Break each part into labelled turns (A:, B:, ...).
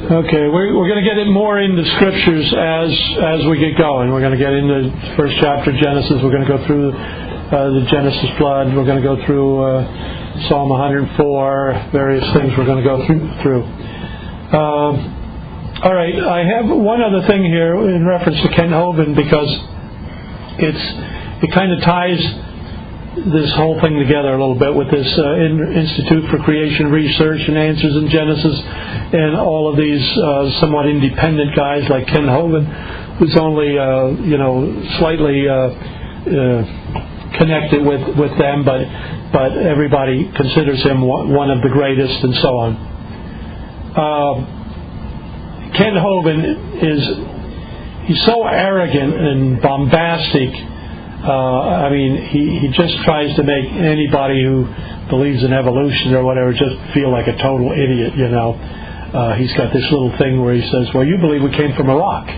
A: Okay, we're going to get more into scriptures as we get going. We're going to get into the first chapter of Genesis. We're going to go through the Genesis flood. We're going to go through Psalm 104, various things we're going to go through. All right, I have one other thing here in reference to Kent Hovind, because it kind of ties this whole thing together a little bit with this Institute for Creation Research and Answers in Genesis, and all of these somewhat independent guys like Kent Hovind, who's only slightly connected with them, but everybody considers him one of the greatest, and so on. Kent Hovind he's so arrogant and bombastic. He just tries to make anybody who believes in evolution or whatever just feel like a total idiot, He's got this little thing where he says, well, you believe we came from a rock,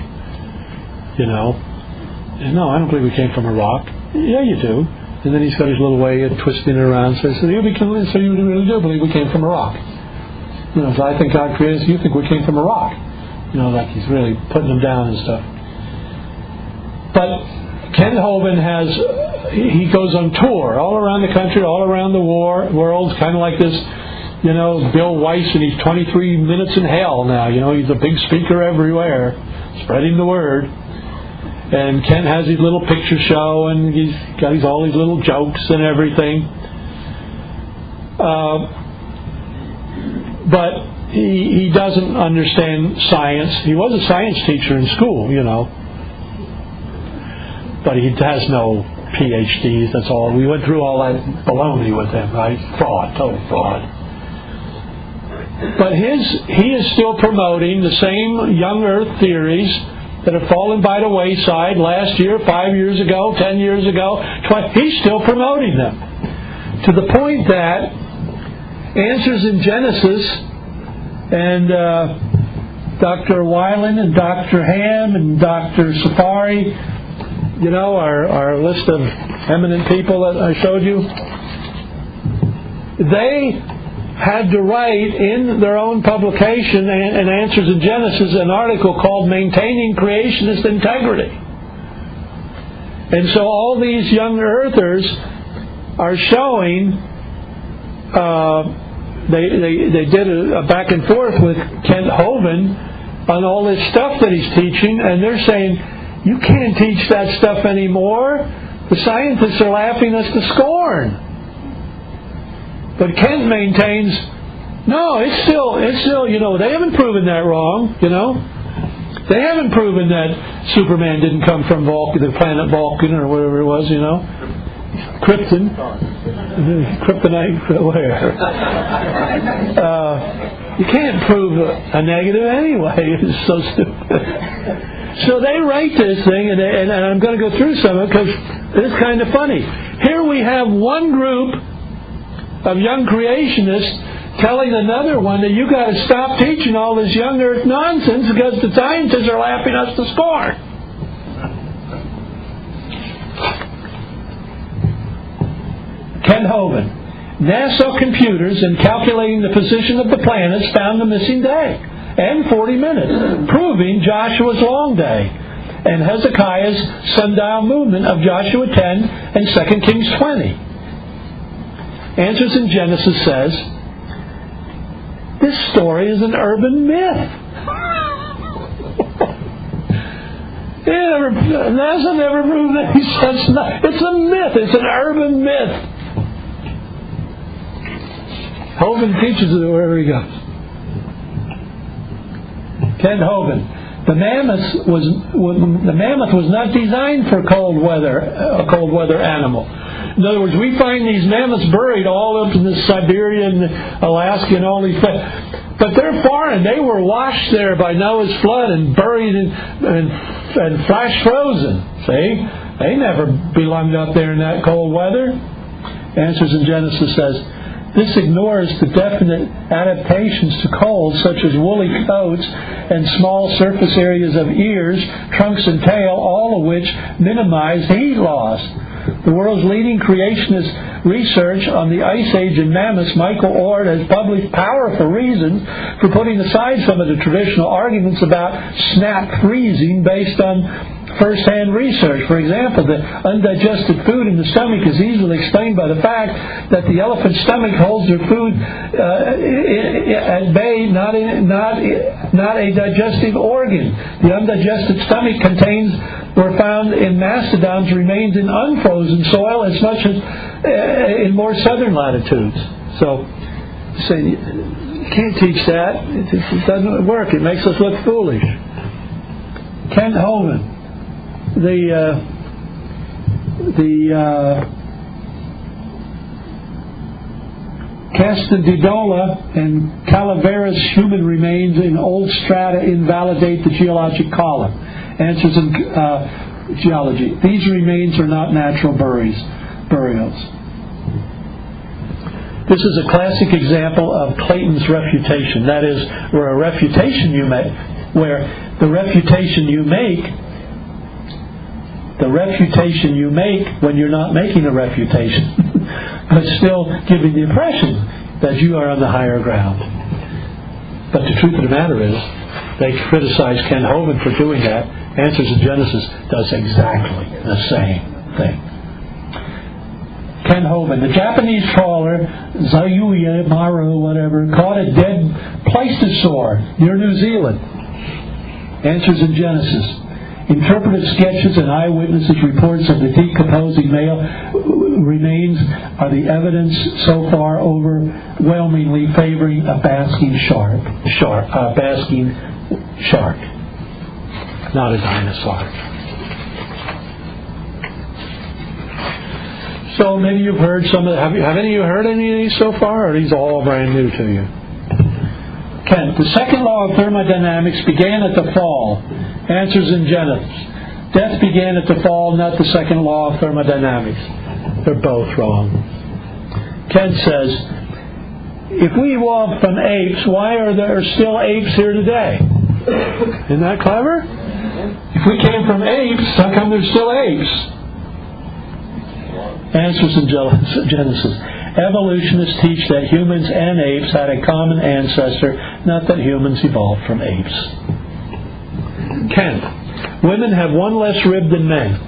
A: No, I don't believe we came from a rock. Yeah, you do. And then he's got his little way of twisting it around. So you really do believe we came from a rock. So I think God created us, you think we came from a rock. Like he's really putting them down and stuff. But Kent Hovind he goes on tour all around the country, all around the world, kind of like this, Bill Weiss, and he's 23 minutes in hell now. He's a big speaker everywhere, spreading the word. And Kent has his little picture show, and he's got all these little jokes and everything. But he doesn't understand science. He was a science teacher in school, but he has no PhDs, that's all. We went through all that baloney with him, right? Fraud, total fraud. But he is still promoting the same young earth theories that have fallen by the wayside last year, 5 years ago, 10 years ago. He's still promoting them. To the point that Answers in Genesis and Dr. Weiland and Dr. Ham and Dr. Safari, our list of eminent people that I showed you, they had to write in their own publication and Answers in Genesis an article called Maintaining Creationist Integrity. And so all these young earthers are showing, they did a back and forth with Kent Hovind on all this stuff that he's teaching, and they're saying, you can't teach that stuff anymore. The scientists are laughing us to scorn. But Kent maintains, no, it's still, they haven't proven that wrong, They haven't proven that Superman didn't come from the planet Vulcan or whatever it was, Kryptonite, where? You can't prove a negative anyway. It's so stupid. So they write this thing, and I'm going to go through some of it because it's kind of funny. Here we have one group of young creationists telling another one that you got to stop teaching all this young earth nonsense because the scientists are laughing us to scorn. Kent Hovind. NASA computers in calculating the position of the planets found the missing day and 40 minutes, proving Joshua's long day and Hezekiah's sundial movement of Joshua 10 and 2 Kings 20. Answers in Genesis says, this story is an urban myth. NASA never proved any such. It's a myth. It's an urban myth. Hovind teaches it wherever he goes. Kent Hovind. The mammoth was not designed for cold weather, a cold weather animal. In other words, we find these mammoths buried all up in the Siberia and Alaska and all these places. But they're foreign. They were washed there by Noah's flood and buried and flash frozen. See? They never belonged up there in that cold weather. Answers in Genesis says, this ignores the definite adaptations to cold, such as woolly coats and small surface areas of ears, trunks, and tail, all of which minimize heat loss. The world's leading creationist research on the Ice Age and mammoths, Michael Ord, has published powerful reasons for putting aside some of the traditional arguments about snap freezing based on first-hand research. For example, the undigested food in the stomach is easily explained by the fact that the elephant's stomach holds their food at bay, not a digestive organ. The undigested stomach were found in mastodons remains in unfrozen soil as much as in more southern latitudes. So, you can't teach that. It doesn't work. It makes us look foolish. Kent Hovind. The Castandidola and Calaveras human remains in old strata invalidate the geologic column. Answers in geology. These remains are not natural burials. This is a classic example of Clayton's refutation. That is, where the refutation you make when you're not making a refutation, but still giving the impression that you are on the higher ground. But the truth of the matter is, they criticize Ken Hovind for doing that. Answers in Genesis does exactly the same thing. Ken Hovind, the Japanese trawler Zayuya Maru, whatever, caught a dead plesiosaur near New Zealand. Answers in Genesis. Interpretive sketches and eyewitnesses' reports of the decomposing male remains are the evidence so far overwhelmingly favoring a basking shark, not a dinosaur. So maybe you've heard some of the, have any of you heard any of these so far, or are these all brand new to you? Kent, the second law of thermodynamics began at the fall. Answers in Genesis. Death began at the fall, not the second law of thermodynamics. They're both wrong. Kent says, if we evolved from apes, why are there still apes here today? Isn't that clever? If we came from apes, how come there's still apes? Answers in Genesis. Evolutionists teach that humans and apes had a common ancestor, not that humans evolved from apes. Ken, women have one less rib than men.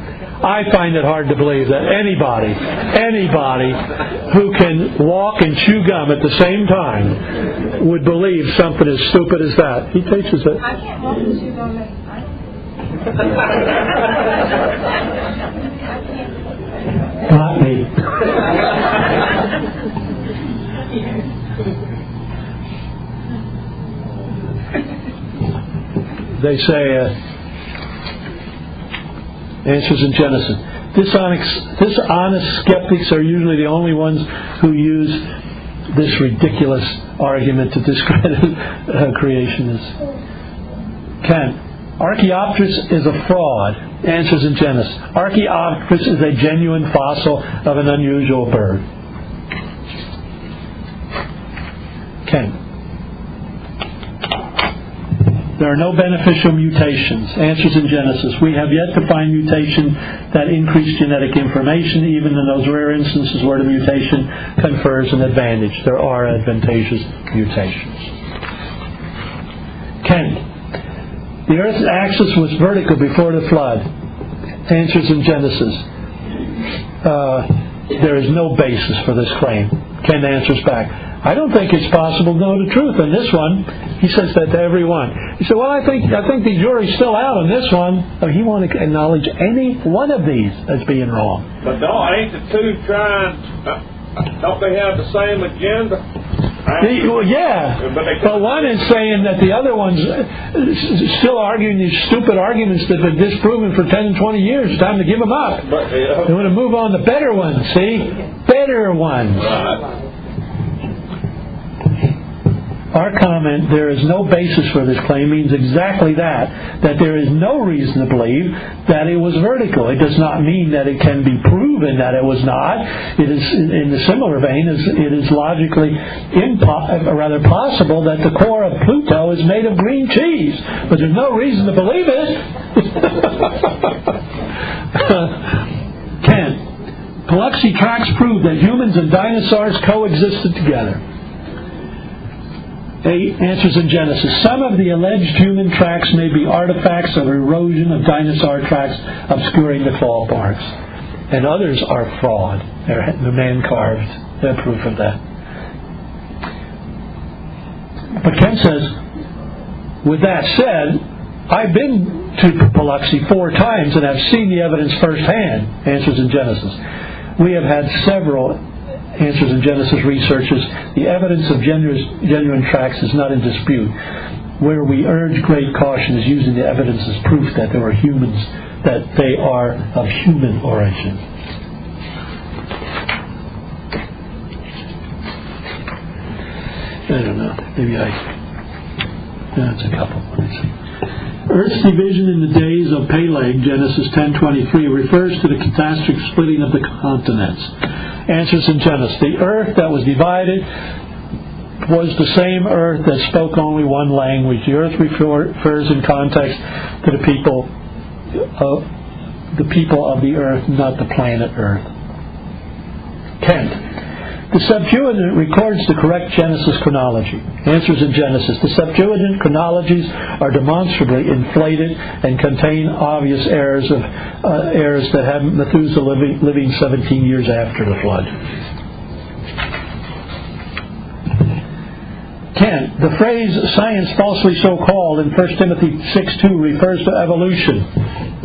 A: I find it hard to believe that anybody who can walk and chew gum at the same time would believe something as stupid as that. He teaches it.
B: I can't walk and chew gum at
A: Not me. They say, answers in Genesis. Dishonest skeptics are usually the only ones who use this ridiculous argument to discredit creationists. Ken, Archaeopteryx is a fraud. Answers in Genesis. Archaeopteryx is a genuine fossil of an unusual bird. Ken, there are no beneficial mutations. Answers in Genesis. We have yet to find mutation that increase genetic information, even in those rare instances where the mutation confers an advantage. There are advantageous mutations. Ken, the Earth's axis was vertical before the flood. Answers in Genesis. There is no basis for this claim. Ken answers back, I don't think it's possible to know the truth on this one. He says that to everyone. He said, well, I think the jury's still out on this one. He won't acknowledge any one of these as being wrong.
C: But ain't the two trying, don't they have the same agenda?
A: But one is saying that the other one's still arguing these stupid arguments that have been disproven for 10 and 20 years. It's time to give them up. They want to move on to better ones, see? Better ones.
C: Right.
A: Our comment, there is no basis for this claim, means exactly that there is no reason to believe that it was vertical. It does not mean that it can be proven that it was not. It is, in a similar vein, it is logically rather possible that the core of Pluto is made of green cheese, but there's no reason to believe it. Ken, Biloxi tracks prove that humans and dinosaurs coexisted together. A. Answers in Genesis. Some of the alleged human tracks may be artifacts of erosion of dinosaur tracks obscuring the claw marks. And others are fraud. They're man-carved. They're proof of that. But Ken says, with that said, I've been to Biloxi 4 times and have seen the evidence firsthand. Answers in Genesis. We have had several Answers in Genesis researches. The evidence of genuine tracks is not in dispute. Where we urge great caution is using the evidence as proof that there were humans, that they are of human origin. I don't know. Maybe that's a couple words. Earth's division in the days of Peleg, Genesis 10:23, refers to the catastrophic splitting of the continents. Answers in Genesis. The earth that was divided was the same earth that spoke only one language. The earth refers in context to the people of the earth, not the planet Earth. Kent. The Septuagint records the correct Genesis chronology. Answers in Genesis. The Septuagint chronologies are demonstrably inflated and contain obvious errors that have Methuselah living 17 years after the flood. Kent. The phrase "science falsely so called" in 1 Timothy 6:2 refers to evolution.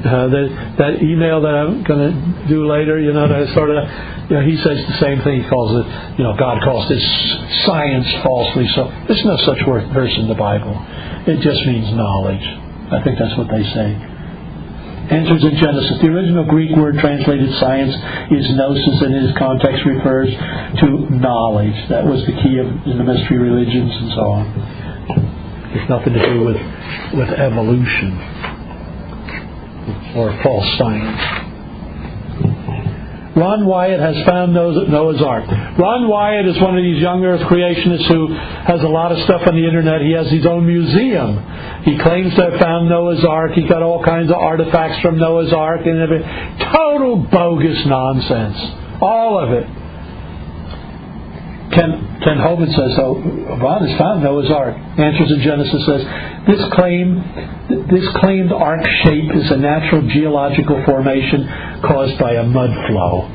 A: That email that I'm going to do later, that sort of, he says the same thing. He calls it, God calls this science falsely. So there's no such verse in the Bible. It just means knowledge. I think that's what they say. Answers in Genesis. The original Greek word translated science is gnosis, and in its context refers to knowledge. That was the key in the mystery religions and so on. It's nothing to do with evolution or false science. Ron Wyatt has found Noah's Ark. Ron Wyatt is one of these young Earth creationists who has a lot of stuff on the internet. He has his own museum. He claims to have found Noah's Ark. He got all kinds of artifacts from Noah's Ark and everything. Total bogus nonsense. All of it. Ken Hovind says, Ron has found Noah's Ark. Answers in Genesis says, this claimed ark shape is a natural geological formation caused by a mud flow.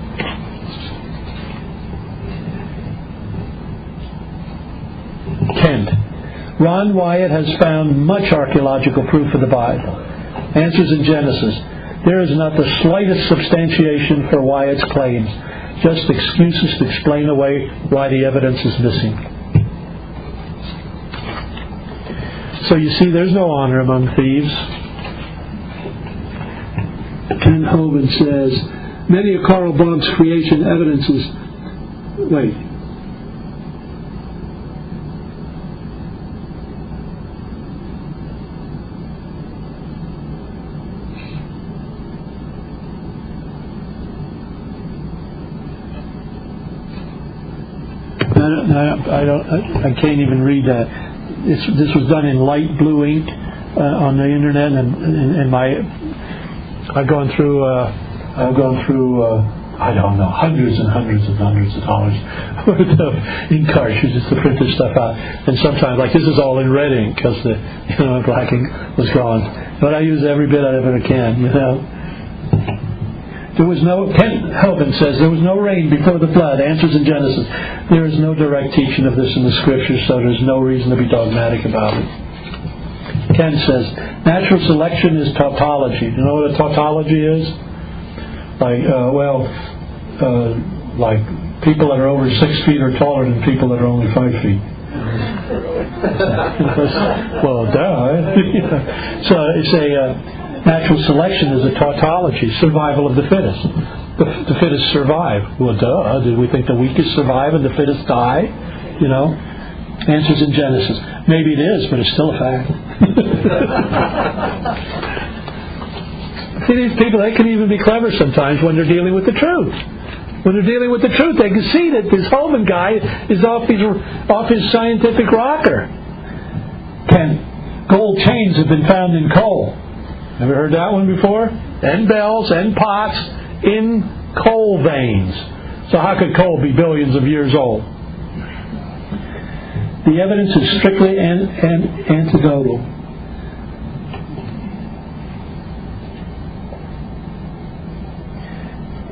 A: Kent. Ron Wyatt has found much archaeological proof of the Bible. Answers in Genesis. There is not the slightest substantiation for Wyatt's claims. Just excuses to explain away why the evidence is missing. So you see, there's no honor among thieves. Ken Hovind says, many of Carl Baugh's creation evidences... Wait. I can't even read that. This was done in light blue ink on the internet, and I've gone through I don't know, hundreds and hundreds and hundreds of dollars worth of ink cartridges to print this stuff out. And sometimes, like this is all in red ink because the black ink was gone. But I use every bit of it I can. Ken Hovind says there was no rain before the flood. Answers in Genesis. There is no direct teaching of this in the Scriptures, so there's no reason to be dogmatic about it. Ken says natural selection is tautology. You know what a tautology is? Like people that are over 6 feet are taller than people that are only 5 feet. Well, duh. So it's natural selection is a tautology, survival of the fittest. The fittest survive. Well, duh. Did we think the weakest survive and the fittest die? Answers in Genesis. Maybe it is, but it's still a fact. See, these people, they can even be clever sometimes when they're dealing with the truth. When they're dealing with the truth, they can see that this Holman guy is off his scientific rocker. Gold chains have been found in coal. Ever heard that one before? And bells and pots in coal veins. So how could coal be billions of years old? The evidence is strictly anecdotal.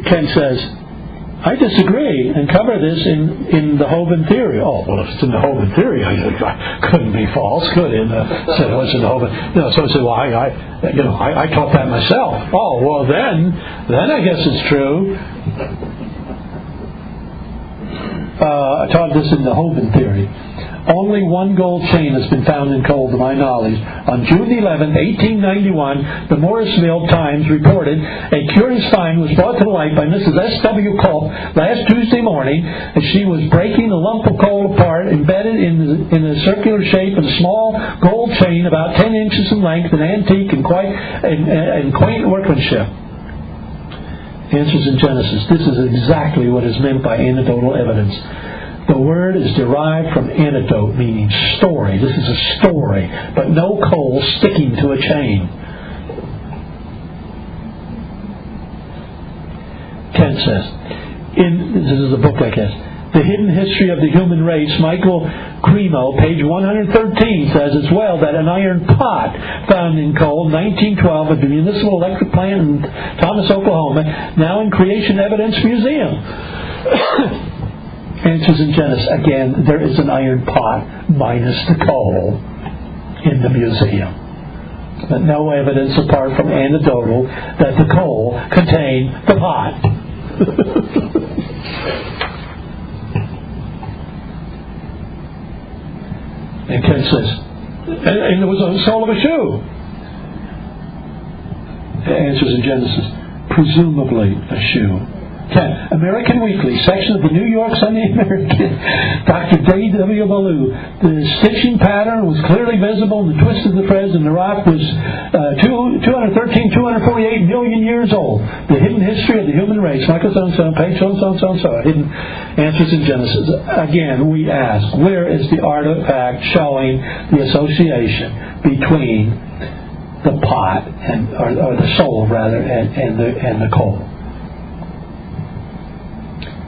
A: Ken says, I disagree and cover this in the Hovind theory. Oh, well, if it's in the Hovind theory, it couldn't be false, could it? Said, oh, it's in the Hovind. So I said, well, I taught that myself. Oh, well, then I guess it's true. I taught this in the Hovind theory. Only one gold chain has been found in coal, to my knowledge. On June 11, 1891, the Morrisville Times reported a curious find was brought to light by Mrs. S.W. Culp last Tuesday morning as she was breaking a lump of coal apart, embedded in a circular shape, and a small gold chain about 10 inches in length, an antique and quaint workmanship. Answers in Genesis. This is exactly what is meant by anecdotal evidence. The word is derived from anecdote, meaning story. This is a story, but no coal sticking to a chain. Ken says, this is a book like this, The Hidden History of the Human Race, Michael Cremo, page 113, says as well that an iron pot found in coal in 1912 at the Municipal Electric Plant in Thomas, Oklahoma, now in Creation Evidence Museum. Answers in Genesis. Again, there is an iron pot minus the coal in the museum. But no evidence apart from anecdotal that the coal contained the pot. And Ken says, and it was on the sole of a shoe. Answers in Genesis. Presumably a shoe. 10. American Weekly, section of the New York Sunday American. Dr. D.W. Ballou. The stitching pattern was clearly visible in the twist of the threads, and the rock was 248 million years old. The Hidden History of the Human Race. Michael so-and-so, page so-and-so. Hidden Answers in Genesis. Again, we ask, where is the artifact showing the association between the pot, or the soul, rather, and the coal?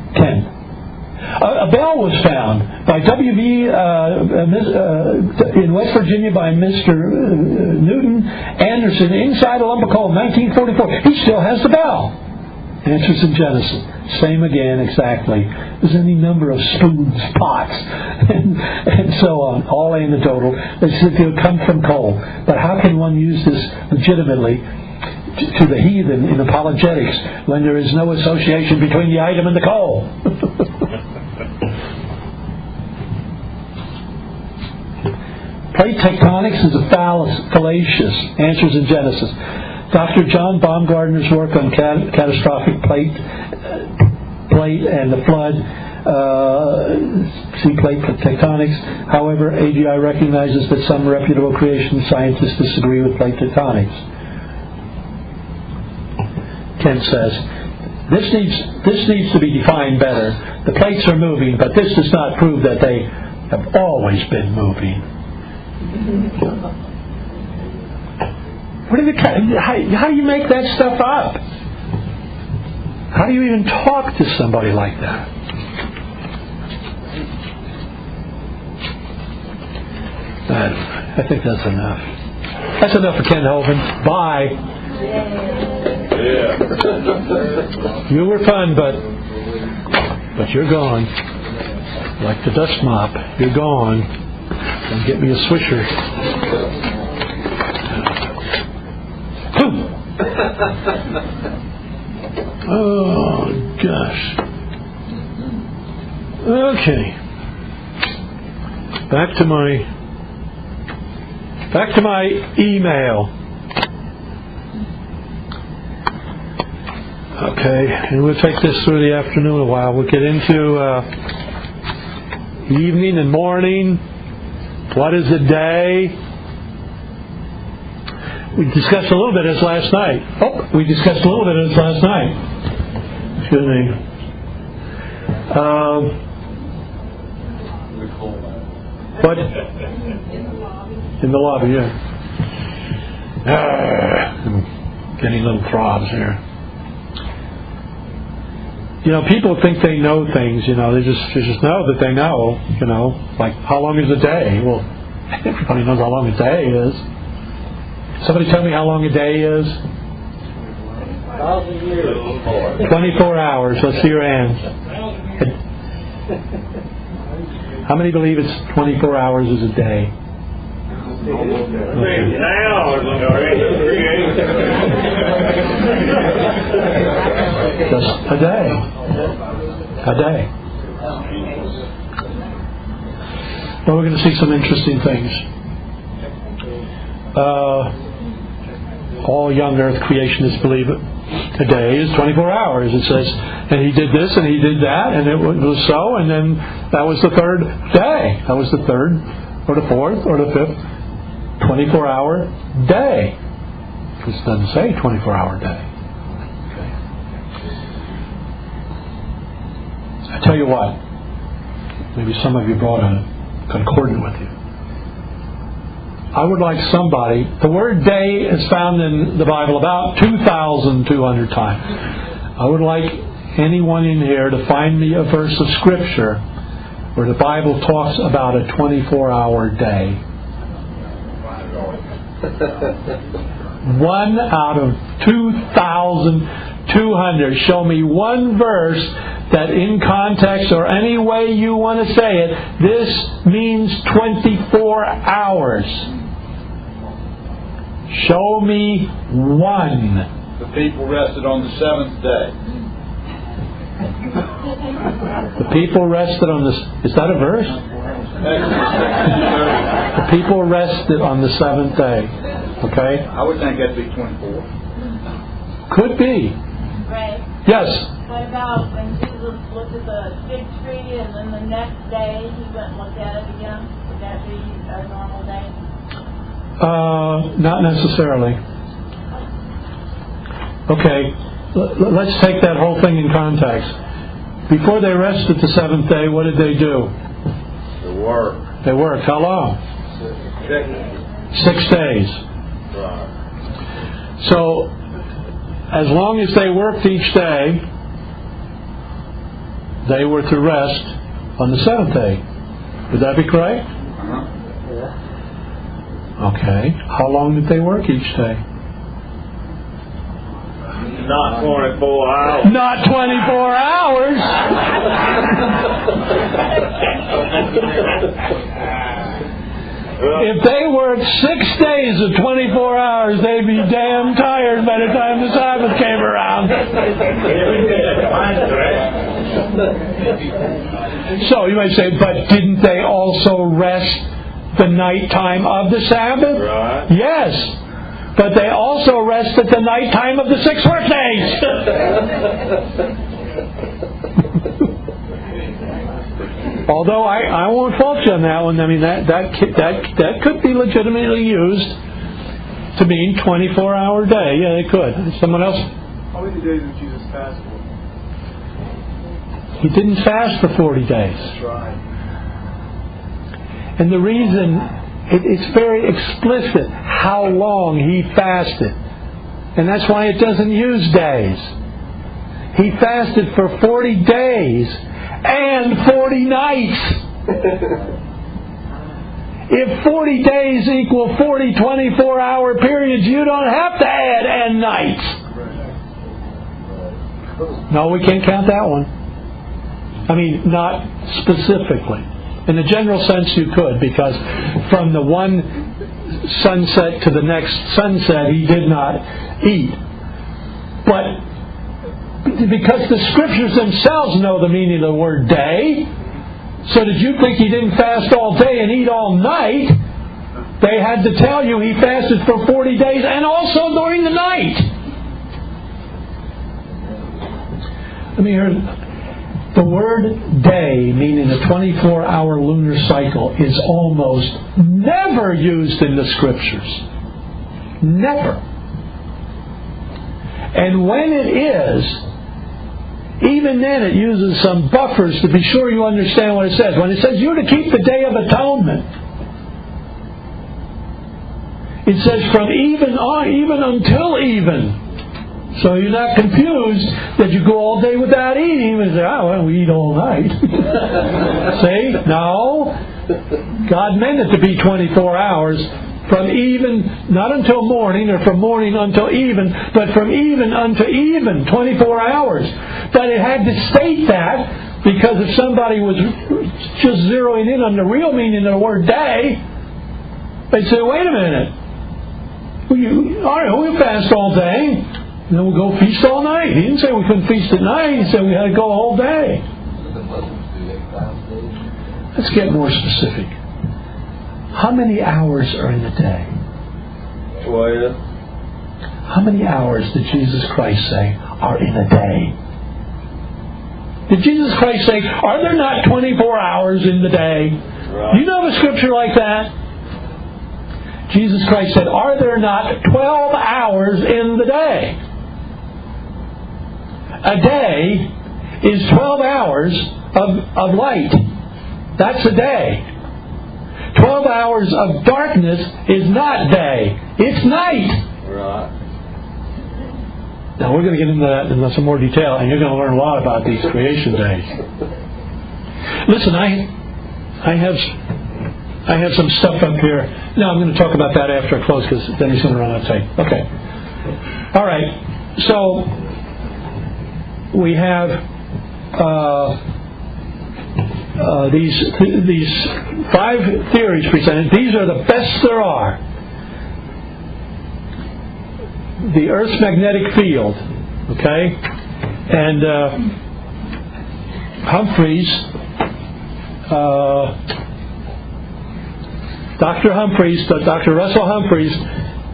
A: 10. A bell was found by W.V. In West Virginia by Mr. Newton Anderson inside a lump of coal in 1944. He still has the bell. Answers in Genesis. Same again, exactly. There's any number of spoons, pots, and so on. All anecdotal. They said they would come from coal. But how can one use this legitimately to the heathen in apologetics when there is no association between the item and the coal? Plate tectonics is fallacious. Answers in Genesis. Dr. John Baumgartner's work on catastrophic plate and the flood, see plate tectonics. However, AGI recognizes that some reputable creation scientists disagree with plate tectonics. Ken says, this needs to be defined better. The plates are moving, but this does not prove that they have always been moving. How do you make that stuff up? How do you even talk to somebody like that? I think that's enough. That's enough for Ken Hovind. Bye. Yeah. You were fun, but you're gone. Like the dust mop, you're gone. Don't get me a swisher. Oh gosh. Okay. Back to my email. Okay, and we'll take this through the afternoon a while. We'll get into evening and morning. What is a day? We discussed a little bit of this last night. Excuse me. What? In the lobby, yeah. I'm getting little throbs here. people think they know things. They just know that they know. Like how long is a day? Well, everybody knows how long a day is. Somebody tell me how long a day is.
C: 1,000 years.
A: 24 hours. Let's see your hands. How many believe it's 24 hours is a day? Just a day. A day. Well, we're going to see some interesting things. All young earth creationists believe it. A day is 24 hours. It says, and he did this and he did that, and it was so, and then that was the third day. That was the third, or the fourth, or the fifth 24-hour day. This doesn't say 24-hour day. Okay. I tell you what, maybe some of you brought a concordant with you. I would like somebody, the word day is found in the Bible about 2,200 times. I would like anyone in here to find me a verse of Scripture where the Bible talks about a 24-hour day. 1 out of 2,200. Show me one verse that in context or any way you want to say it, this means 24 hours. Show me one.
B: The people rested on the seventh day.
A: The people rested on this. Is that a verse? The people rested on the seventh day. Okay?
B: I would think that'd be 24.
A: Could be.
D: Right.
A: Yes.
D: What about when Jesus looked at the fig tree and then the next day he went and looked at it again? Would that be a normal day?
A: Not necessarily. Okay, let's take that whole thing in context. Before they rested the seventh day, what did they do?
C: The work.
A: They worked. How long? 6 days.
C: Right.
A: So, as long as they worked each day, they were to rest on the seventh day. Would that be correct? Okay. How long did they work each day?
C: Not 24 hours.
A: Not 24 hours! If they worked 6 days of 24 hours, they'd be damn tired by the time the Sabbath came around. So you might say, but didn't they also rest the night time of the Sabbath?
C: Right.
A: Yes. But they also rested the night time of the 6 work days. Although I won't fault you on that one. I mean, that could be legitimately used to mean 24-hour day. Yeah, it could. Someone else?
E: How many days did Jesus fast for?
A: He didn't fast for 40 days.
E: That's right.
A: And the reason, it's very explicit how long he fasted. And that's why it doesn't use days. He fasted for 40 days and 40 nights. If 40 days equal 40 24-hour periods, you don't have to add and nights. No, we can't count that one. I mean, not specifically. In a general sense, you could, because from the one sunset to the next sunset, he did not eat. But because the Scriptures themselves know the meaning of the word day, so did you think he didn't fast all day and eat all night? They had to tell you he fasted for 40 days and also during the night. Let me hear it. The word day, meaning a 24-hour lunar cycle, is almost never used in the Scriptures. Never. And when it is, even then it uses some buffers to be sure you understand what it says. When it says you're to keep the Day of Atonement, it says from even until even. So you're not confused that you go all day without eating and say, oh, well, we eat all night. See? No. God meant it to be 24 hours from even, not until morning or from morning until even, but from even unto even, 24 hours. But it had to state that because if somebody was just zeroing in on the real meaning of the word day, they'd say, wait a minute. All right, we'll fast all day. And then we'll go feast all night. He didn't say we couldn't feast at night. He said we had to go a whole day. Let's get more specific. How many hours are in a day?
C: 12.
A: How many hours did Jesus Christ say are in a day? Did Jesus Christ say, are there not 24 hours in the day?
C: Right.
A: Do you know the scripture like that? Jesus Christ said, are there not 12 hours in the day? A day is 12 hours of light. That's a day. 12 hours of darkness is not day. It's night.
C: Right.
A: Now we're going to get into that in some more detail, and you're going to learn a lot about these creation days. Listen, I have some stuff up here. No, I'm going to talk about that after I close because then he's going to run out of time. Okay. All right. So we have these 5 theories presented. These are the best there are. The Earth's magnetic field, okay, and Dr. Russell Humphreys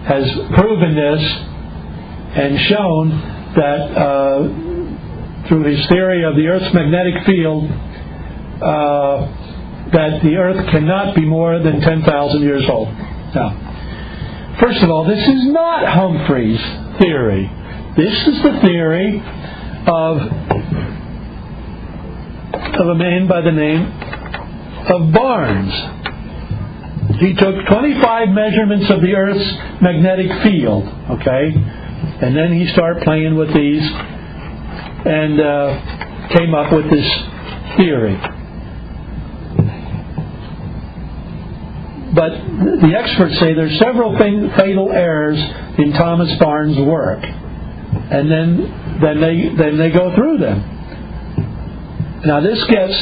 A: has proven this and shown that through his theory of the Earth's magnetic field, that the Earth cannot be more than 10,000 years old. Now, first of all, this is not Humphreys' theory. This is the theory of a man by the name of Barnes. He took 25 measurements of the Earth's magnetic field, okay, and then he started playing with these and came up with this theory. But the experts say there's several fatal errors in Thomas Barnes' work, and then they go through them. Now this gets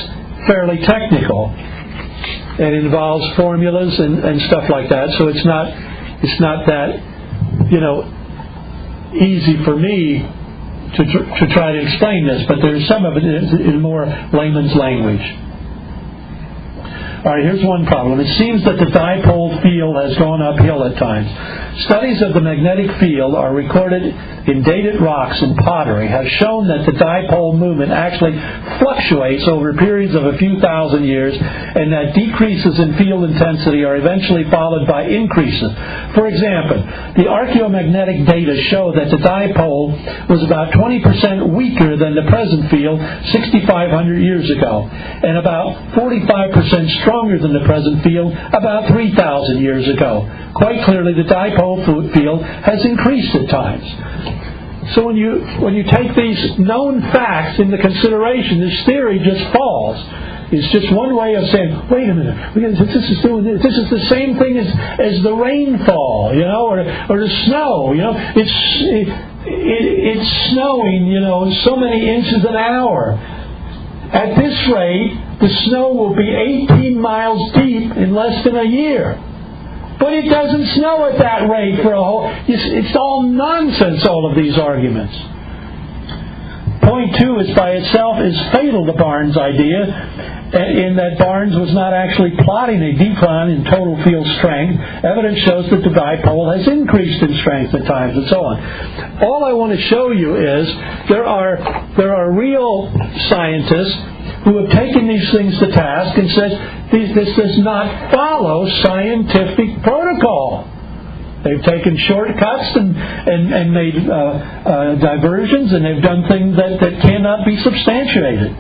A: fairly technical. It involves formulas and stuff like that, so it's not that easy for me to try to explain this. But there's some of it in more layman's language. All right, here's one problem. It seems that the dipole field has gone uphill at times. Studies of the magnetic field are recorded in dated rocks and pottery have shown that the dipole movement actually fluctuates over periods of a few thousand years, and that decreases in field intensity are eventually followed by increases. For example, the archaeomagnetic data show that the dipole was about 20% weaker than the present field 6,500 years ago, and about 45% stronger than the present field about 3,000 years ago. Quite clearly, the dipole field has increased at times. So when you take these known facts into consideration, this theory just falls. It's just one way of saying, wait a minute, this is doing this. This is the same thing as the rainfall, or the snow. It's snowing, so many inches an hour. At this rate, the snow will be 18 miles deep in less than a year. But it doesn't snow at that rate for a whole... It's all nonsense, all of these arguments. Point 2 is by itself is fatal to Barnes' idea, in that Barnes was not actually plotting a decline in total field strength. Evidence shows that the dipole has increased in strength at times, and so on. All I want to show you is there are real scientists who have taken these things to task and said this does not follow scientific protocol. They've taken shortcuts and made diversions, and they've done things that cannot be substantiated.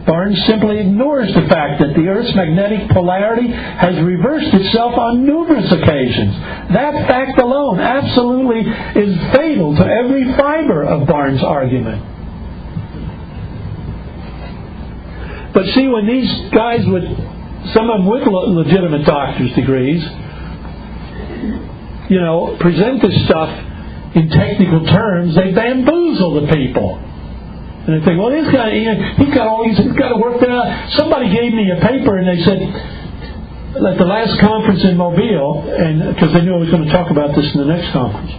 A: Barnes simply ignores the fact that the Earth's magnetic polarity has reversed itself on numerous occasions. That fact alone absolutely is fatal to every fiber of Barnes' argument. But see, when these guys with, some of them with legitimate doctor's degrees, present this stuff in technical terms, they bamboozle the people. And they think, well, this guy, he's got to work there. Somebody gave me a paper, and they said, at the last conference in Mobile, and because they knew I was going to talk about this in the next conference,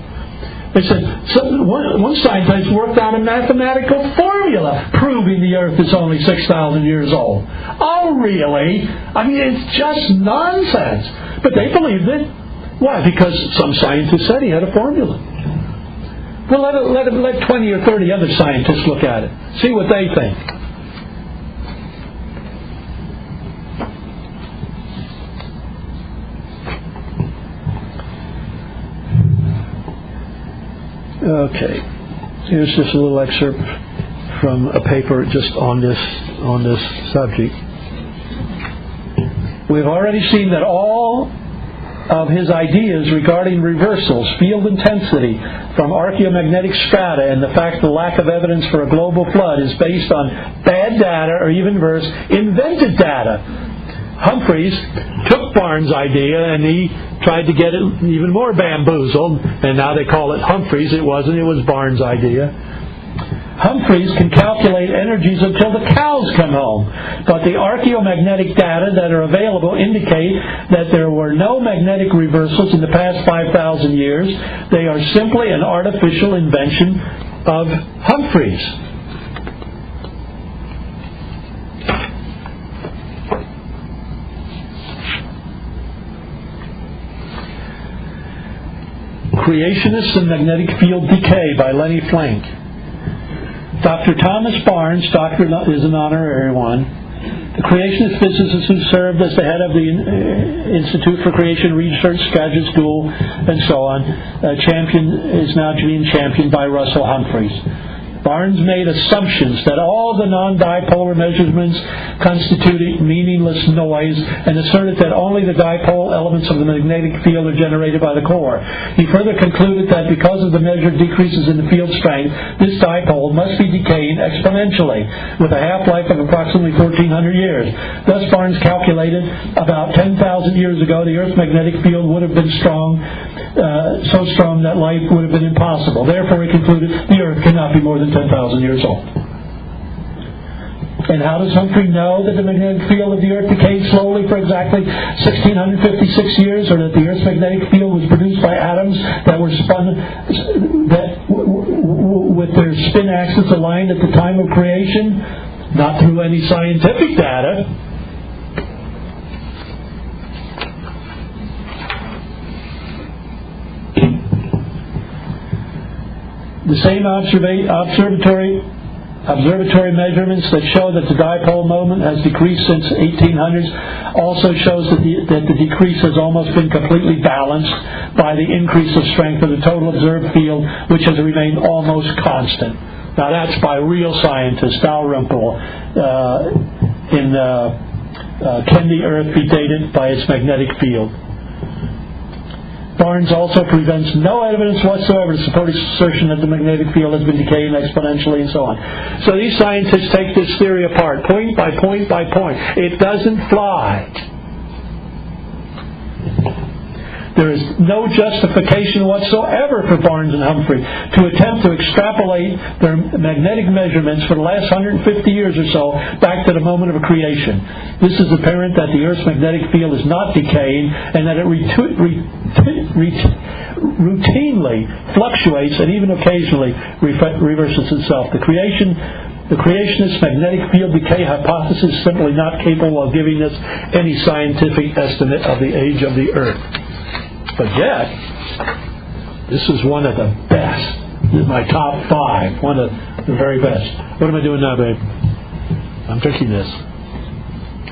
A: they said, one scientist worked out a mathematical formula proving the Earth is only 6,000 years old. Oh, really? I mean, it's just nonsense. But they believed it. Why? Because some scientist said he had a formula. Well, let 20 or 30 other scientists look at it. See what they think. Okay. Here's just a little excerpt from a paper just on this subject. We've already seen that all of his ideas regarding reversals, field intensity from archaeomagnetic strata, and the fact the lack of evidence for a global flood is based on bad data, or even worse, invented data. Humphreys took Barnes' idea and he tried to get it even more bamboozled, and now they call it Humphreys. It wasn't, it was Barnes' idea. Humphreys can calculate energies until the cows come home, but the archaeomagnetic data that are available indicate that there were no magnetic reversals in the past 5,000 years. They are simply an artificial invention of Humphreys. Creationists and Magnetic Field Decay by Lenny Flank. Dr. Thomas Barnes, doctor is an honorary one, the creationist physicist who served as the head of the Institute for Creation Research, Graduate School, and so on, is now being championed by Russell Humphreys. Barnes made assumptions that all the non-dipolar measurements constituted meaningless noise and asserted that only the dipole elements of the magnetic field are generated by the core. He further concluded that because of the measured decreases in the field strength, this dipole must be decaying exponentially with a half-life of approximately 1,400 years. Thus, Barnes calculated about 10,000 years ago the Earth's magnetic field would have been so strong that life would have been impossible. Therefore, he concluded the Earth cannot be more than 10,000 years old. And how does Humphrey know that the magnetic field of the Earth decayed slowly for exactly 1,656 years, or that the Earth's magnetic field was produced by atoms that were spun with their spin axis aligned at the time of creation? Not through any scientific data. The same observatory measurements that show that the dipole moment has decreased since 1800s also shows that the decrease has almost been completely balanced by the increase of strength of the total observed field, which has remained almost constant. Now that's by real scientist Dalrymple Can the Earth be dated by its magnetic field? Barnes also presents no evidence whatsoever to support his assertion that the magnetic field has been decaying exponentially and so on. So these scientists take this theory apart, point by point by point. It doesn't fly. There is no justification whatsoever for Barnes and Humphrey to attempt to extrapolate their magnetic measurements for the last 150 years or so back to the moment of creation. This is apparent that the Earth's magnetic field is not decaying and that it routinely fluctuates and even occasionally reverses itself. The creationist magnetic field decay hypothesis is simply not capable of giving us any scientific estimate of the age of the Earth. But yet, this is one of the best. This is my top 5. One of the very best. What am I doing now, babe? I'm drinking this.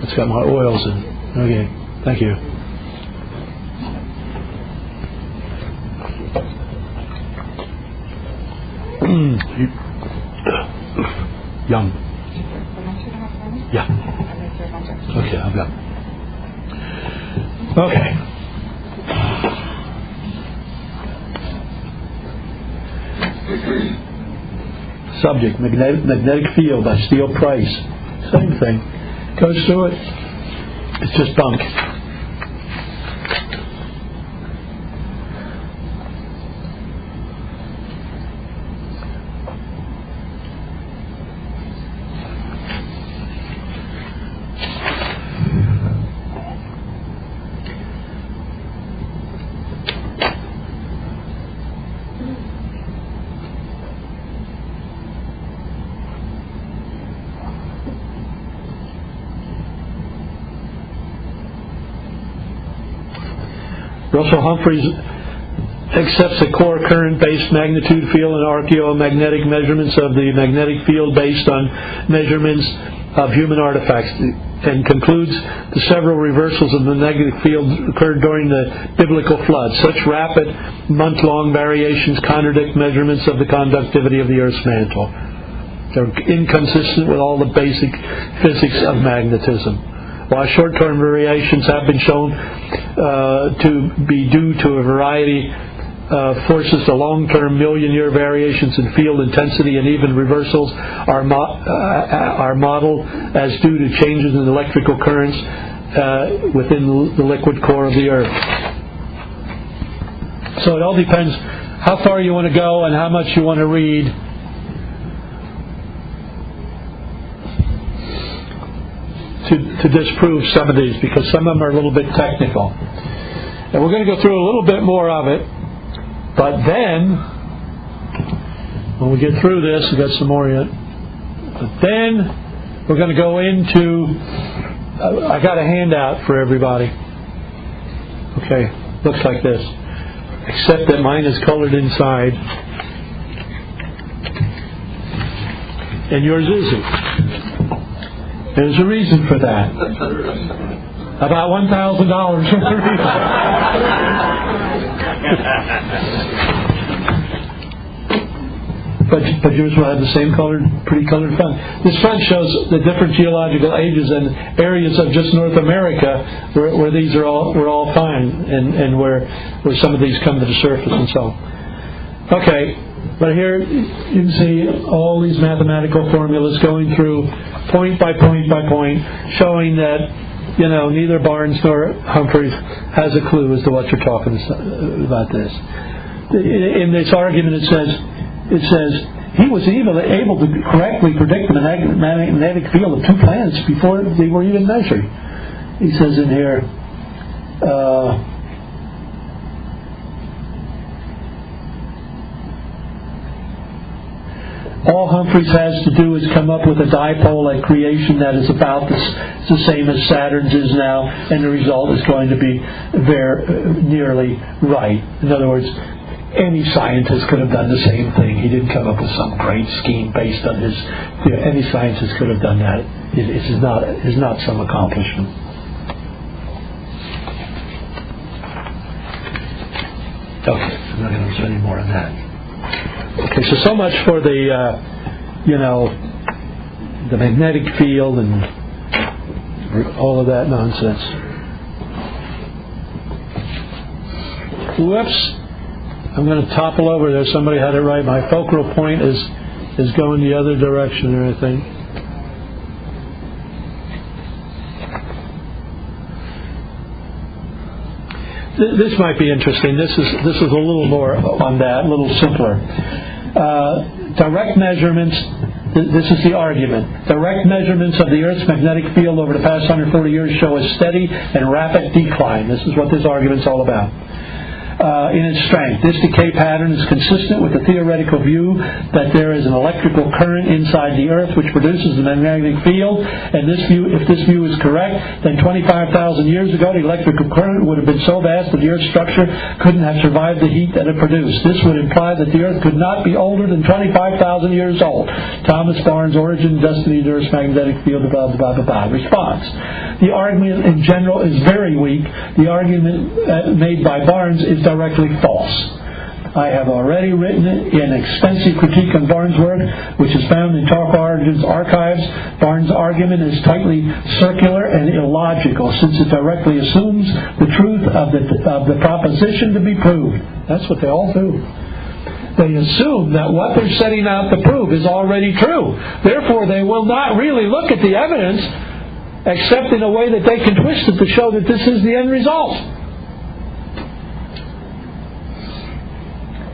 A: It's got my oils in. Okay. Thank you. Yum. Yeah. Okay, I've got it. Okay. Subject, magnetic field by Steele Price. Same thing. Goes through it. It's just bunk. Russell Humphreys accepts the core current-based magnitude field and archaeomagnetic measurements of the magnetic field based on measurements of human artifacts, and concludes the several reversals of the magnetic field occurred during the biblical flood. Such rapid, month-long variations contradict measurements of the conductivity of the Earth's mantle. They're inconsistent with all the basic physics of magnetism. While short-term variations have been shown to be due to a variety of forces, the long-term million-year variations in field intensity and even reversals are modeled as due to changes in electrical currents within the liquid core of the Earth. So it all depends how far you want to go and how much you want to read. To disprove some of these, because some of them are a little bit technical. And we're going to go through a little bit more of it, but then, when we get through this, we've got some more yet, but then we're going to go into, I got a handout for everybody. Okay, looks like this, except that mine is colored inside, and yours isn't. There's a reason for that. About $1,000 for the reason. But yours will have the same pretty colored font. This font shows the different geological ages and areas of just North America where these were all fine, and where some of these come to the surface and so on. Okay. But here you can see all these mathematical formulas going through point by point by point, showing that, neither Barnes nor Humphreys has a clue as to what you're talking about this. In this argument it says he was able to correctly predict the magnetic field of two planets before they were even measured. He says in here, all Humphreys has to do is come up with a dipole at creation that is about the same as Saturn's is now, and the result is going to be very nearly right. In other words, any scientist could have done the same thing. He didn't come up with some great scheme based on his. Any scientist could have done that. It is not some accomplishment. Okay, I'm not going to say any more on that. Okay, so much for the, the magnetic field and all of that nonsense. Whoops! I'm going to topple over there. Somebody had it right. My focal point is going the other direction there, I think. This might be interesting. This is a little more on that, a little simpler. Direct measurements. This is the argument. Direct measurements of the Earth's magnetic field over the past 140 years show a steady and rapid decline. This is what this argument's all about. In its strength, this decay pattern is consistent with the theoretical view that there is an electrical current inside the Earth which produces the magnetic field, and if this view is correct, then 25,000 years ago the electrical current would have been so vast that the Earth's structure couldn't have survived the heat that it produced. This would imply that the Earth could not be older than 25,000 years old. Thomas Barnes, Origin, Destiny of the Earth's Magnetic Field, blah, blah, blah, blah. Response. The argument in general is very weak. The argument made by Barnes is directly false. I have already written an extensive critique on Barnes' work, which is found in Talk Origins archives. Barnes' argument is tightly circular and illogical, since it directly assumes the truth of the proposition to be proved. That's what they all do. They assume that what they're setting out to prove is already true. Therefore, they will not really look at the evidence except in a way that they can twist it to show that this is the end result.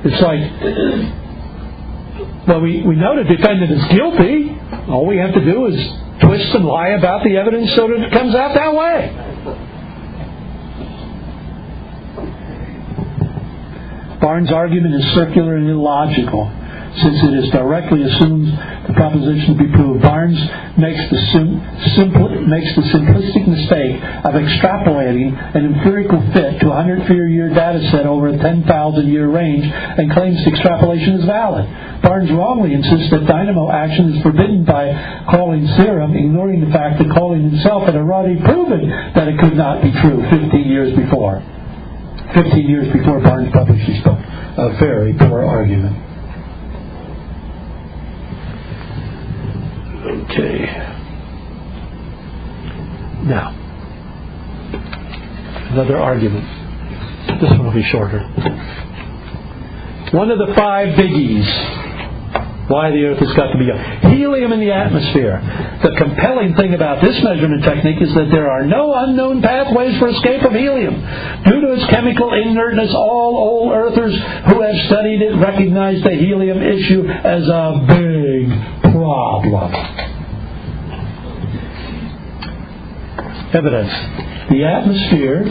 A: It's like, well, we know the defendant is guilty. All we have to do is twist and lie about the evidence so that it comes out that way. Barnes' argument is circular and illogical, since it directly assumes the proposition to be proved. Barnes makes the simplistic mistake of extrapolating an empirical fit to a 100-year data set over a 10,000-year range and claims the extrapolation is valid. Barnes wrongly insists that dynamo action is forbidden by Cawley's theorem, ignoring the fact that Cawley himself had already proven that it could not be true 15 years before Barnes published his book. A very poor argument. Okay. Now, another argument. This one will be shorter. One of the 5 biggies why the Earth has got to be young. Helium in the atmosphere. The compelling thing about this measurement technique is that there are no unknown pathways for escape of helium. Due to its chemical inertness, all old Earthers who have studied it recognize the helium issue as a big problem. Evidence. The atmosphere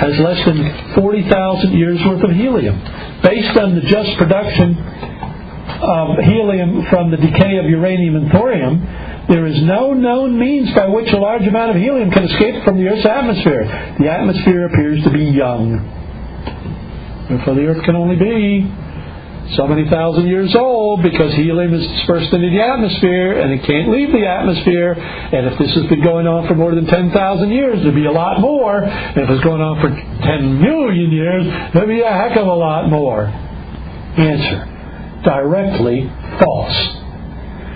A: has less than 40,000 years worth of helium. Based on the just production of helium from the decay of uranium and thorium, there is no known means by which a large amount of helium can escape from the Earth's atmosphere. The atmosphere appears to be young. Therefore, the Earth can only be so many thousand years old, because helium is dispersed into the atmosphere and it can't leave the atmosphere. And if this has been going on for more than 10,000 years, there'd be a lot more. And if it's going on for 10 million years, there'd be a heck of a lot more. Answer. Directly false.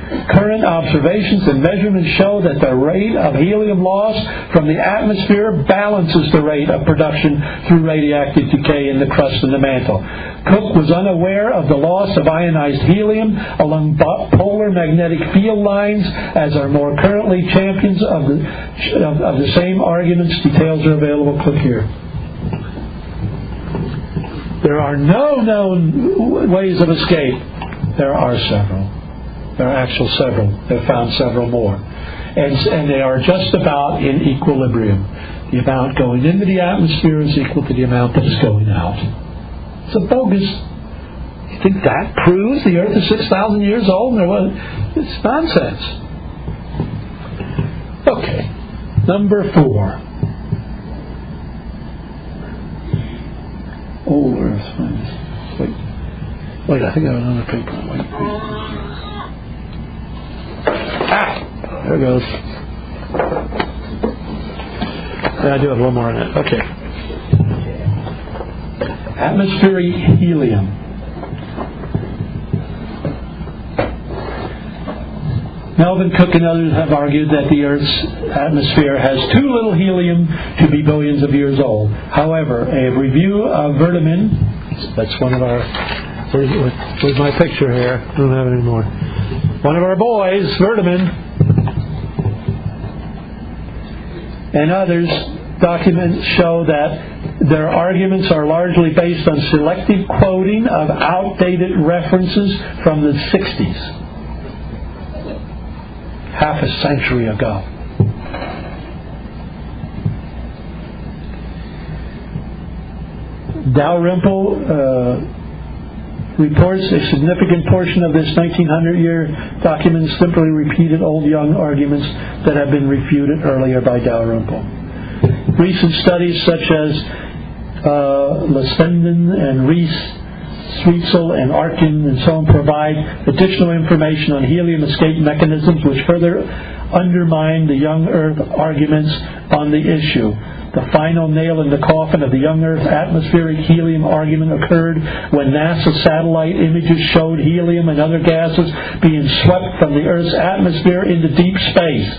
A: Current observations and measurements show that the rate of helium loss from the atmosphere balances the rate of production through radioactive decay in the crust and the mantle. Cook was unaware of the loss of ionized helium along polar magnetic field lines, as are more currently champions of the same arguments. Details are available. Click here. There are no known ways of escape. There are several. There are actual several. They've found several more. And they are just about in equilibrium. The amount going into the atmosphere is equal to the amount that is going out. It's a bogus. You think that proves the Earth is 6,000 years old? It's nonsense. Okay. Number 4. Old Earth. Wait, I think I have another paper. Wait. There it goes. Yeah, I do have one more on it. Okay. Atmospheric helium. Melvin, Cook, and others have argued that the Earth's atmosphere has too little helium to be billions of years old. However, a review of Verdeman, that's one of our... Where's my picture here? I don't have it anymore. One of our boys, Verdeman, and others, documents show that their arguments are largely based on selective quoting of outdated references from the 60s. Half a century ago. Dalrymple reports a significant portion of this 1900-year document simply repeated old young arguments that have been refuted earlier by Dalrymple. Recent studies such as Lestenden and Rees, Sweetzel and Arkin and so on provide additional information on helium escape mechanisms which further undermine the young Earth arguments on the issue. The final nail in the coffin of the young Earth atmospheric helium argument occurred when NASA satellite images showed helium and other gases being swept from the Earth's atmosphere into deep space.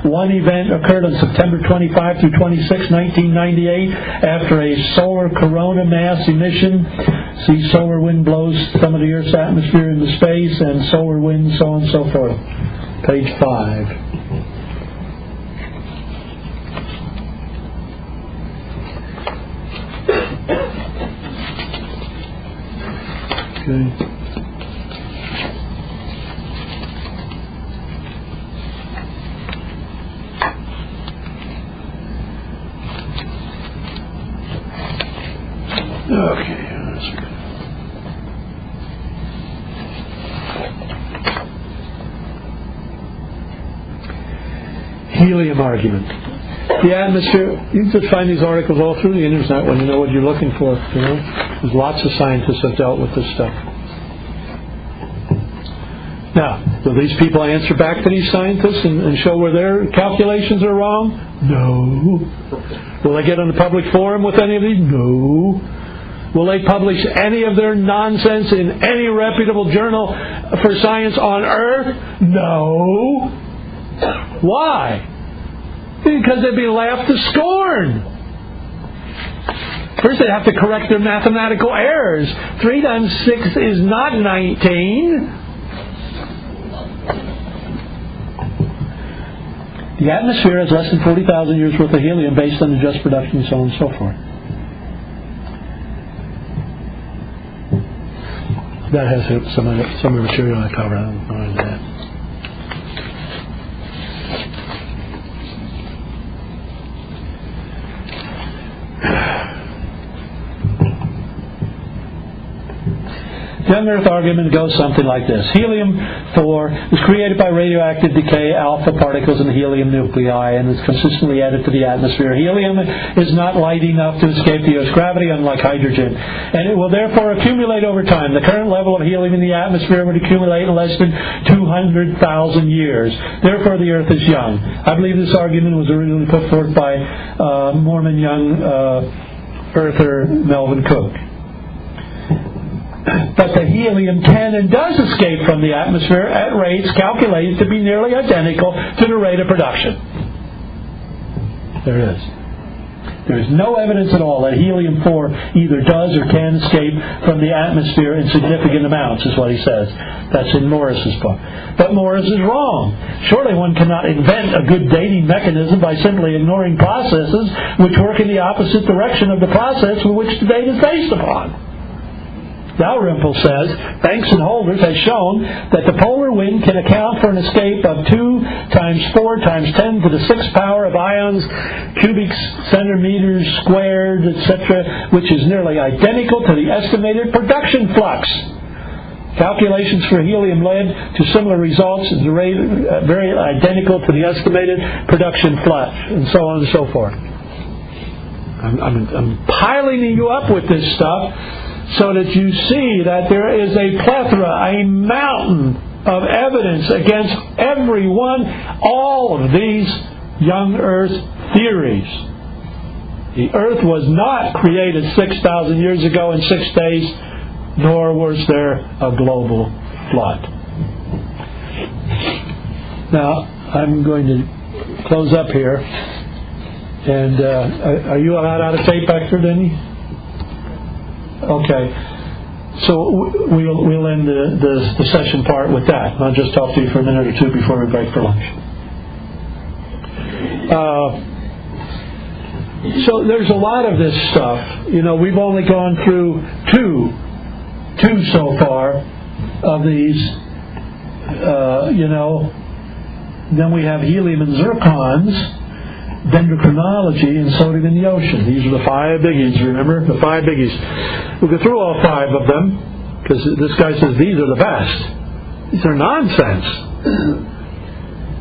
A: One event occurred on September 25 through 26, 1998, after a solar corona mass emission. See, solar wind blows some of the Earth's atmosphere into space, and solar wind, so on and so forth. Page 5. Okay. Okay, that's good. Helium argument. The atmosphere, you just find these articles all through the internet when you know what you're looking for. You know, there's lots of scientists have dealt with this stuff. Now, will these people answer back to these scientists and show where their calculations are wrong? No. Will they get on the public forum with any of these? No. Will they publish any of their nonsense in any reputable journal for science on Earth? No. Why? Because they'd be laughed to scorn. First, they have to correct their mathematical errors. 3 times 6 is not 19. The atmosphere has less than 40,000 years worth of helium based on the just production and so on and so forth. That has some of the material I covered. I don't know into that. The young Earth argument goes something like this. Helium-4 was created by radioactive decay alpha particles in the helium nuclei and is consistently added to the atmosphere. Helium is not light enough to escape the Earth's gravity, unlike hydrogen, and it will therefore accumulate over time. The current level of helium in the atmosphere would accumulate in less than 200,000 years. Therefore, the Earth is young. I believe this argument was originally put forth by Mormon young earther Melvin Cook. But the helium can and does escape from the atmosphere at rates calculated to be nearly identical to the rate of production. There it is. There is no evidence at all that helium-4 either does or can escape from the atmosphere in significant amounts, is what he says. That's in Morris's book. But Morris is wrong. Surely one cannot invent a good dating mechanism by simply ignoring processes which work in the opposite direction of the process with which the date is based upon. Dalrymple says, Banks and Holders has shown that the polar wind can account for an escape of 2 times 4 times 10 to the 6th power of ions, cubic centimeters squared, etc., which is nearly identical to the estimated production flux. Calculations for helium led to similar results at the rate very identical to the estimated production flux, and so on and so forth. I'm piling you up with this stuff so that you see that there is a plethora, a mountain of evidence against all of these young Earth theories. The Earth was not created 6,000 years ago in 6 days, nor was there a global flood. Now, I'm going to close up here. And are you out of tape back there, Denny? Okay, so we'll end the session part with that. I'll just talk to you for a minute or two before we break for lunch. So there's a lot of this stuff. You know, we've only gone through two so far of these. Then we have helium and zircons, dendrochronology, and sodium in the ocean. These are the 5 biggies, remember? The 5 biggies. We'll go through all 5 of them, because this guy says these are the best. These are nonsense.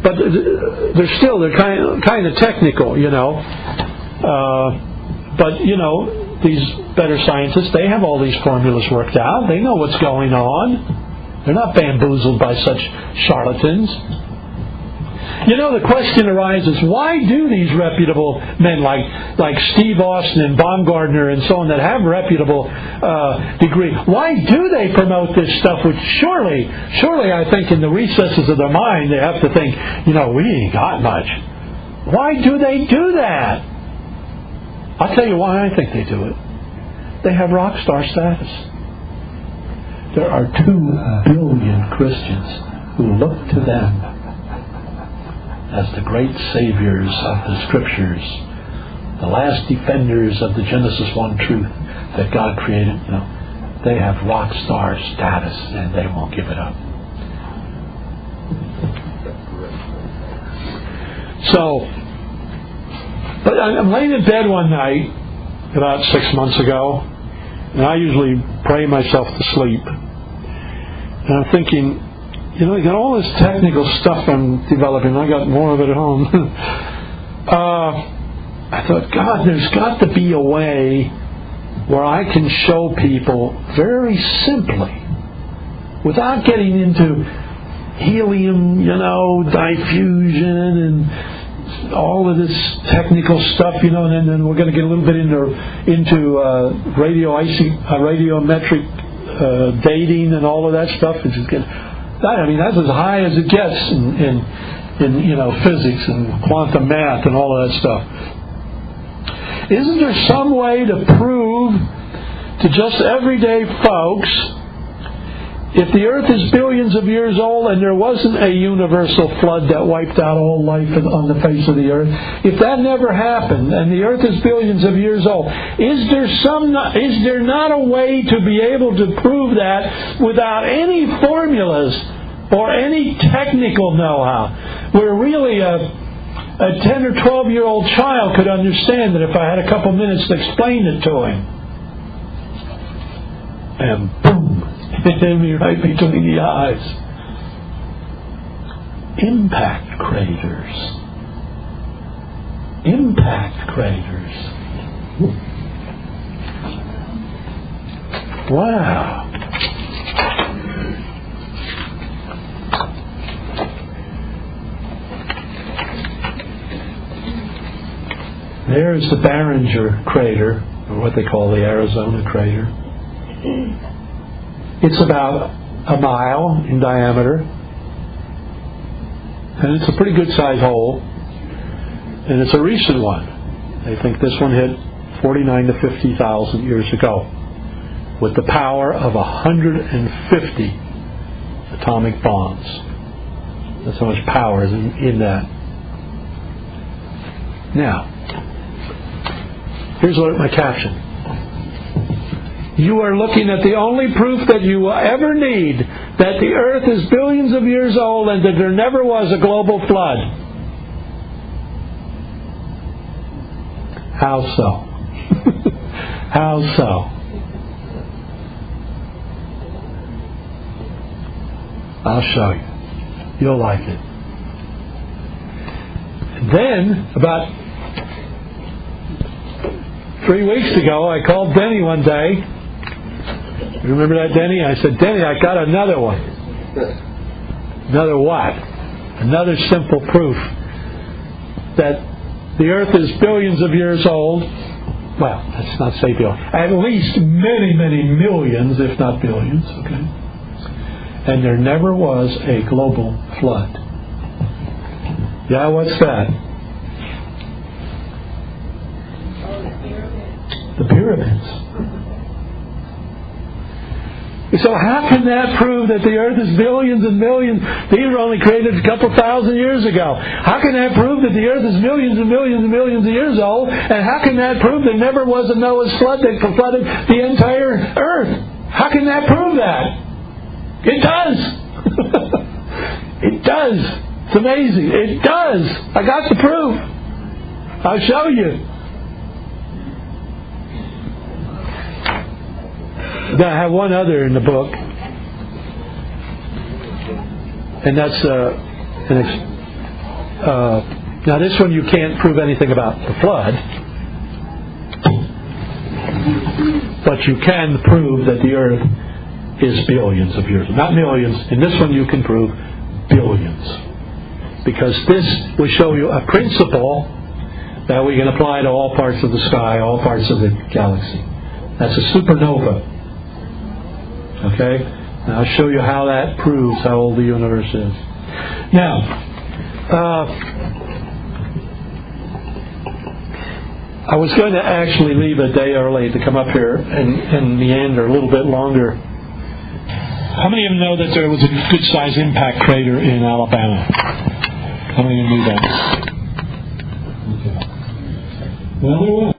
A: But they're kind of technical, you know. But, you know, these better scientists, they have all these formulas worked out. They know what's going on. They're not bamboozled by such charlatans. You know, the question arises, why do these reputable men like Steve Austin and Baumgartner and so on that have reputable degree, why do they promote this stuff? Which surely I think in the recesses of their mind they have to think, we ain't got much. Why do they do that? I'll tell you why I think they do it. They have rock star status. There are 2 billion Christians who look to them as the great saviors of the Scriptures, the last defenders of the Genesis 1 truth that God created. They have rock star status and they won't give it up. So, but I'm laying in bed one night about 6 months ago, and I usually pray myself to sleep. And I'm thinking, you got all this technical stuff I'm developing. I got more of it at home. I thought, God, there's got to be a way where I can show people very simply, without getting into helium, diffusion and all of this technical stuff, and then we're going to get a little bit into radiometric dating and all of that stuff. That's as high as it gets in physics and quantum math and all of that stuff. Isn't there some way to prove to just everyday folks, if the earth is billions of years old and there wasn't a universal flood that wiped out all life on the face of the earth, if that never happened and the earth is billions of years old, is there not a way to be able to prove that without any formulas or any technical know-how, where really a 10 or 12-year-old child could understand that if I had a couple minutes to explain it to him? And boom, it hit me right between the eyes. Impact craters. Impact craters. Wow. There's the Barringer crater, or what they call the Arizona crater. It's about a mile in diameter, and it's a pretty good sized hole, and it's a recent one. They think this one hit 49 to 50,000 years ago with the power of 150 atomic bombs. That's how much power is in that. Now, here's my caption. You are looking at the only proof that you will ever need that the earth is billions of years old and that there never was a global flood. How so? How so? I'll show you. You'll like it. And then, about 3 weeks ago, I called Denny one day. You remember that, Denny? I said, Denny, I got another one. Another what? Another simple proof that the earth is billions of years old. Well, let's not say billions. At least many, many millions, if not billions, okay? And there never was a global flood. Yeah, what's that? The pyramids. So how can that prove that the earth is billions and millions? These were only created a couple thousand years ago. How can that prove that the earth is millions and millions and millions of years old? And how can that prove there never was a Noah's flood that flooded the entire earth? How can that prove that? It does. It does. It's amazing. It does. I got the proof. I'll show you. I have one other in the book, and that's now this one you can't prove anything about the flood, but you can prove that the earth is billions of years, not millions. In this one you can prove billions. because this will show you a principle that we can apply to all parts of the sky, all parts of the galaxy. That's a supernova. Okay? And I'll show you how that proves how old the universe is. Now, I was going to actually leave a day early to come up here and meander a little bit longer. How many of you know that there was a good-sized impact crater in Alabama? How many of you knew that? Okay. Well, there was.